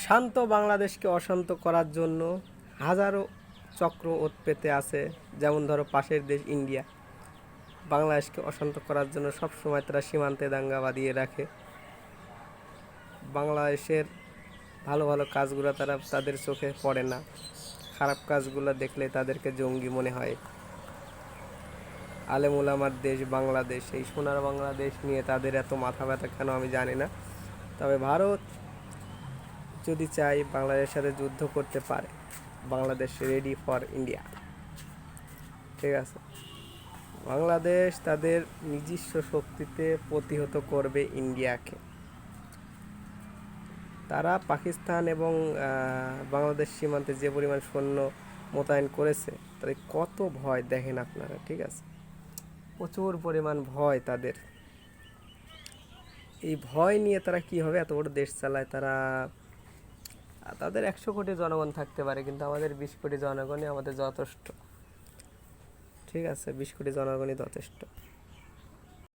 শান্ত বাংলাদেশকে অশান্ত করার জন্য হাজারো চক্র ওত পেতে আছে। যেমন ধরো পাশের দেশ ইন্ডিয়া বাংলাদেশকে অশান্ত করার জন্য সব সময় তারা সীমান্তে দাঙ্গা বাঁধিয়ে রাখে। বাংলাদেশের ভালো ভালো কাজগুলো তারা তাদের চোখে পড়ে না, খারাপ কাজগুলো দেখলে তাদেরকে জঙ্গি মনে হয়। আলেম ওলামার দেশ বাংলাদেশ, এই সোনার বাংলাদেশ নিয়ে তাদের এত মাথা ব্যথা কেন আমি জানি না। তবে ভারত যদি চাই বাংলাদেশের সাথে যুদ্ধ করতে পারে, বাংলাদেশ রেডি ফর ইন্ডিয়া। ঠিক আছে, বাংলাদেশ তাদের নিজস্ব শক্তিতে প্রতিহত করবে ইন্ডিয়াকে। তারা পাকিস্তান এবং বাংলাদেশ সীমান্তে যে পরিমাণ সৈন্য মোতায়েন করেছে, তাদের কত ভয় দেখেন আপনারা। ঠিক আছে, প্রচুর পরিমাণ ভয় তাদের। এই ভয় নিয়ে তারা কি হবে এত বড় দেশ চালায়। তাদের 100 কোটি জনগণ থাকতে পারে, কিন্তু আমাদের 20 কোটি জনগণই আমাদের যথেষ্ট। ঠিক আছে, 20 কোটি জনগণই যথেষ্ট।